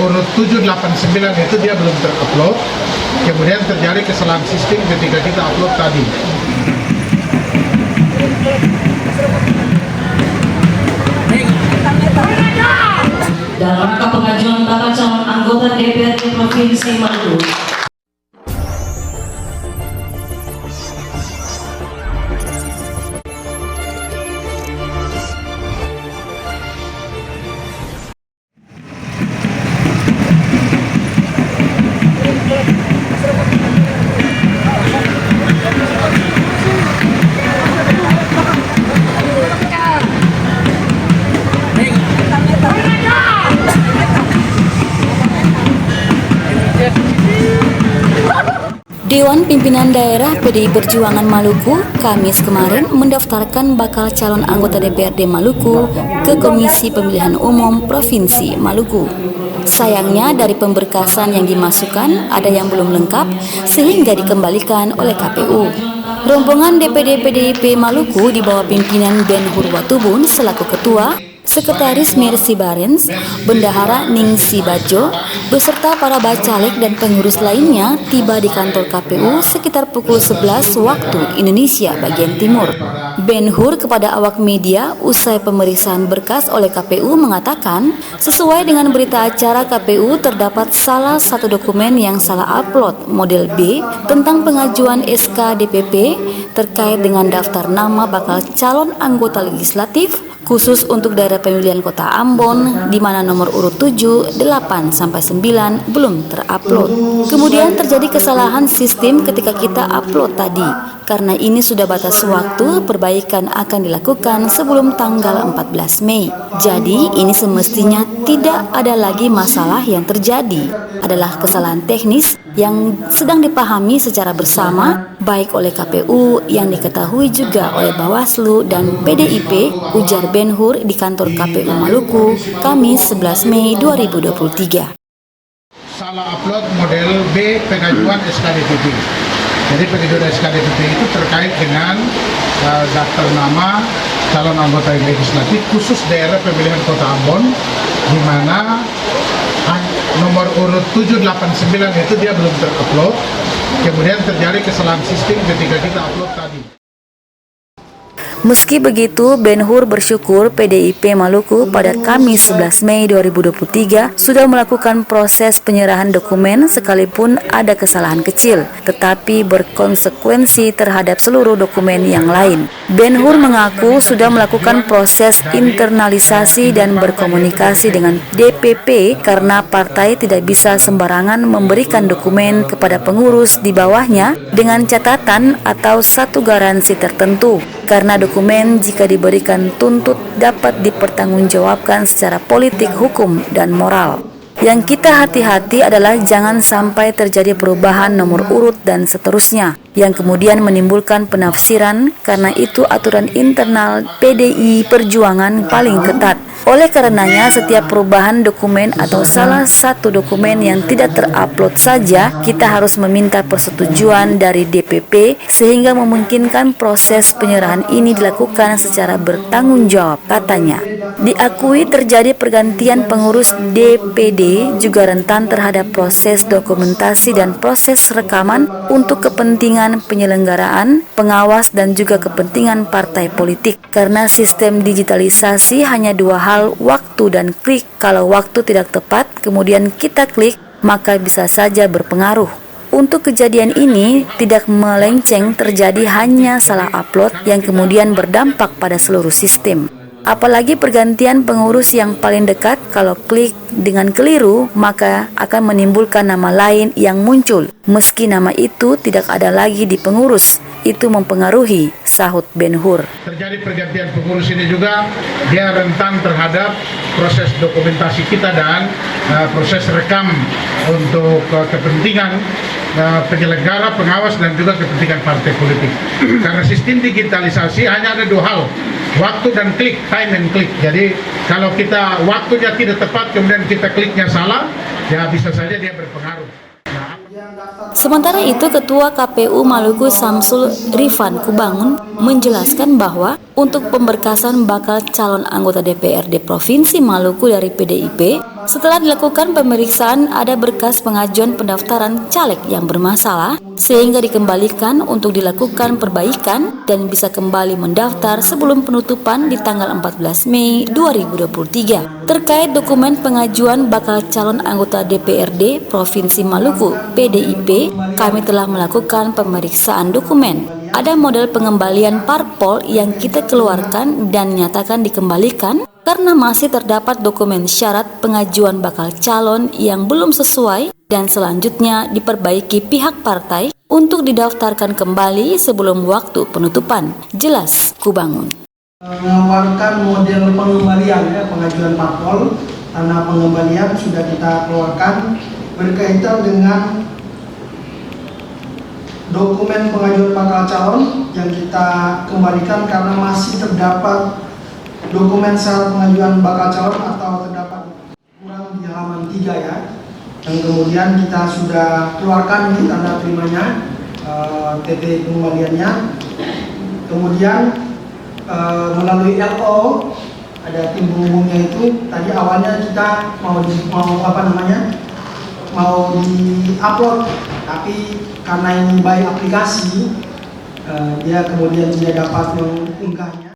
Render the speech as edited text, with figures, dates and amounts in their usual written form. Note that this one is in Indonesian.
urut 789 itu dia belum terupload, kemudian terjadi kesalahan sistem ketika kita upload tadi. Dalam rangka pengajuan bakal calon anggota DPRD Provinsi Maluku. Dewan Pimpinan Daerah PDI Perjuangan Maluku Kamis kemarin mendaftarkan bakal calon anggota DPRD Maluku ke Komisi Pemilihan Umum Provinsi Maluku. Sayangnya dari pemberkasan yang dimasukkan ada yang belum lengkap sehingga dikembalikan oleh KPU. Rombongan DPD PDIP Maluku di bawah pimpinan Ben Hur Watubun selaku ketua, Sekretaris Mercy Barens, Bendahara Ningsi Bajo, beserta para bacalek dan pengurus lainnya tiba di kantor KPU sekitar pukul 11 waktu Indonesia bagian Timur. Ben Hur kepada awak media usai pemeriksaan berkas oleh KPU mengatakan, sesuai dengan berita acara KPU terdapat salah satu dokumen yang salah upload model B tentang pengajuan SK DPP terkait dengan daftar nama bakal calon anggota legislatif khusus untuk daerah pemilihan kota Ambon di mana nomor urut 7, 8, sampai 9 belum terupload. Kemudian terjadi kesalahan sistem ketika kita upload tadi. Karena ini sudah batas waktu, perbaikan akan dilakukan sebelum tanggal 14 Mei. Jadi ini semestinya tidak ada lagi masalah yang terjadi. Adalah kesalahan teknis yang sedang dipahami secara bersama baik oleh KPU yang diketahui juga oleh Bawaslu dan PDIP, ujar Ben Hur di kantor KPU Maluku, Kamis 11 Mei 2023. Salah upload model B pengajuan SKDPP. Jadi pengajuan SKDPP itu terkait dengan daftar nama calon anggota legislatif khusus daerah pemilihan kota Ambon, di mana nomor urut 789 itu dia belum terupload, kemudian terjadi kesalahan sistem ketika kita upload tadi. Meski begitu, Ben Hur bersyukur PDIP Maluku pada Kamis 11 Mei 2023 sudah melakukan proses penyerahan dokumen sekalipun ada kesalahan kecil, tetapi berkonsekuensi terhadap seluruh dokumen yang lain. Ben Hur mengaku sudah melakukan proses internalisasi dan berkomunikasi dengan DPP karena partai tidak bisa sembarangan memberikan dokumen kepada pengurus di bawahnya dengan catatan atau satu garansi tertentu. Karena dokumen jika diberikan tuntut dapat dipertanggungjawabkan secara politik, hukum, dan moral. Yang kita hati-hati adalah jangan sampai terjadi perubahan nomor urut dan seterusnya, yang kemudian menimbulkan penafsiran karena itu aturan internal PDI Perjuangan paling ketat. Oleh karenanya, setiap perubahan dokumen atau salah satu dokumen yang tidak terupload saja, kita harus meminta persetujuan dari DPP sehingga memungkinkan proses penyerahan ini dilakukan secara bertanggung jawab, katanya. Diakui terjadi pergantian pengurus DPD juga rentan terhadap proses dokumentasi dan proses rekaman untuk kepentingan penyelenggaraan, pengawas, dan juga kepentingan partai politik. Karena sistem digitalisasi hanya dua hal, waktu dan klik. Kalau waktu tidak tepat, kemudian kita klik, maka bisa saja berpengaruh. Untuk kejadian ini tidak melenceng terjadi hanya salah upload yang kemudian berdampak pada seluruh sistem. Apalagi pergantian pengurus yang paling dekat, kalau klik dengan keliru maka akan menimbulkan nama lain yang muncul meski nama itu tidak ada lagi di pengurus. Itu mempengaruhi, sahut Ben Hur. Terjadi pergantian pengurus ini juga dia rentan terhadap proses dokumentasi kita dan proses rekam untuk kepentingan penyelenggara, pengawas, dan juga kepentingan partai politik. Karena sistem digitalisasi hanya ada dua hal, waktu dan klik, time and click. Jadi kalau kita waktunya tidak tepat kemudian kita kliknya salah, ya bisa saja dia berpengaruh. Sementara itu, Ketua KPU Maluku Samsul Rifan Kubangun menjelaskan bahwa untuk pemberkasan bakal calon anggota DPRD Provinsi Maluku dari PDIP Setelah dilakukan pemeriksaan, ada berkas pengajuan pendaftaran caleg yang bermasalah sehingga dikembalikan untuk dilakukan perbaikan dan bisa kembali mendaftar sebelum penutupan di tanggal 14 Mei 2023. Terkait dokumen pengajuan bakal calon anggota DPRD Provinsi Maluku PDIP, kami telah melakukan pemeriksaan dokumen. Ada model pengembalian parpol yang kita keluarkan dan nyatakan dikembalikan karena masih terdapat dokumen syarat pengajuan bakal calon yang belum sesuai dan selanjutnya diperbaiki pihak partai untuk didaftarkan kembali sebelum waktu penutupan. Jelas Kubangun. Mengeluarkan model pengembalian pengajuan parpol, karena pengembalian sudah kita keluarkan berkaitan dengan dokumen pengajuan bakal calon yang kita kembalikan karena masih terdapat dokumen syarat pengajuan bakal calon atau terdapat kurang di halaman 3 ya, yang kemudian kita sudah keluarkan ini tanda terimanya, TT pengembaliannya. Kemudian melalui LO ada tim penghubungnya itu tadi awalnya kita mau di-upload, tapi karena ini by aplikasi dia kemudian tidak dapat mengunggahnya.